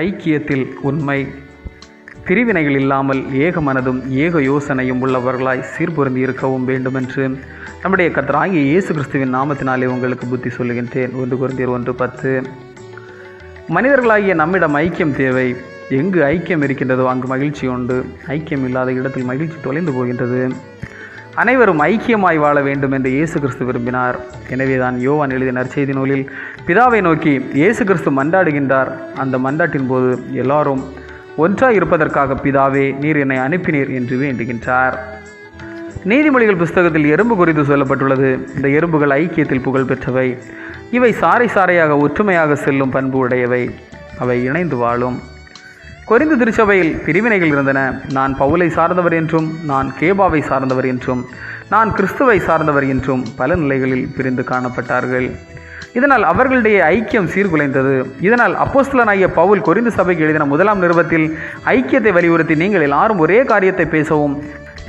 ஐக்கியத்தில் உண்மை. பிரிவினைகள் இல்லாமல் ஏக மனதும் ஏக யோசனையும் உள்ளவர்களாய் சீர்பொருந்தி இருக்கவும் வேண்டுமென்று நம்முடைய கர்த்தராகிய இயேசு கிறிஸ்துவின் நாமத்தினாலே உங்களுக்கு புத்தி சொல்லுகின்றேன். 1 கொரிந்தியர் 1:10. மனிதர்களாகிய நம்மிடம் ஐக்கியம் தேவை. எங்கு ஐக்கியம் இருக்கின்றதோ அங்கு மகிழ்ச்சி உண்டு. ஐக்கியம் இல்லாத இடத்தில் மகிழ்ச்சி தொலைந்து போகின்றது. அனைவரும் ஐக்கியமாய் வாழ வேண்டும் என்று இயேசு கிறிஸ்து விரும்பினார். எனவேதான் யோவான் எழுதிய நற்செய்தி நூலில் பிதாவை நோக்கி இயேசு கிறிஸ்து மன்றாடுகின்றார். அந்த மன்றாட்டின் போது எல்லாரும் ஒன்றாய் இருப்பதற்காக பிதாவே நீர் என்னை அனுப்பினீர் என்று வேண்டுகின்றார். நீதிமொழிகள் புஸ்தகத்தில் எறும்பு குறித்து சொல்லப்பட்டுள்ளது. இந்த எறும்புகள் ஐக்கியத்தில் புகழ் பெற்றவை. இவை சாறை சாறையாக ஒற்றுமையாக செல்லும் பண்பு உடையவை. அவை இணைந்து வாழும். கொரிந்து திருச்சபையில் பிரிவினைகள் இருந்தன. நான் பவுலை சார்ந்தவர் என்றும், நான் கேபாவை சார்ந்தவர் என்றும், நான் கிறிஸ்துவை சார்ந்தவர் என்றும் பல நிலைகளில் பிரிந்து காணப்பட்டார்கள். இதனால் அவர்களுடைய ஐக்கியம் சீர்குலைந்தது. இதனால் அப்போஸ்தலனாகிய பவுல் கொரிந்து சபைக்கு எழுதின 1 நிருபத்தில் ஐக்கியத்தை வலியுறுத்தி நீங்கள் எல்லாரும் ஒரே காரியத்தை பேசவும்,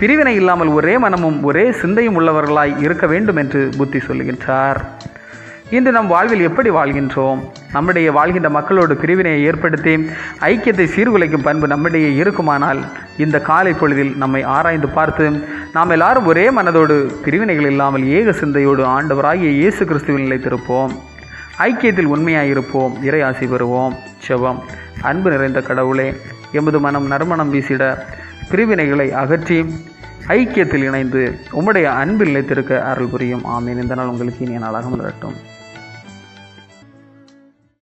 பிரிவினை இல்லாமல் ஒரே மனமும் ஒரே சிந்தையும் உள்ளவர்களாய் இருக்க வேண்டும் என்று புத்தி சொல்லுகின்றார். இன்று நம் வாழ்வில் எப்படி வாழ்கின்றோம்? நம்முடைய வாழ்கின்ற மக்களோடு பிரிவினையை ஏற்படுத்தி ஐக்கியத்தை சீர்குலைக்கும் பண்பு நம்மிடையே இருக்குமானால் இந்த காலை பொழுதில் நம்மை ஆராய்ந்து பார்த்து நாம் எல்லாரும் ஒரே மனதோடு பிரிவினைகள் இல்லாமல் ஏக சிந்தையோடு ஆண்டவராகிய இயேசு கிறிஸ்துவில் நிலைத்திருப்போம். ஐக்கியத்தில் உண்மையாயிருப்போம். இறை ஆசி பெறுவோம். செபம். அன்பு நிறைந்த கடவுளே, எமது மனம் நறுமணம் வீசிட பிரிவினைகளை அகற்றி ஐக்கியத்தில் இணைந்து உம்முடைய அன்பில் நிலைத்திருக்க அருள் புரியும். ஆமீன். இந்த நாள் உங்களுக்கு இனிய நாளாக மலரட்டும்.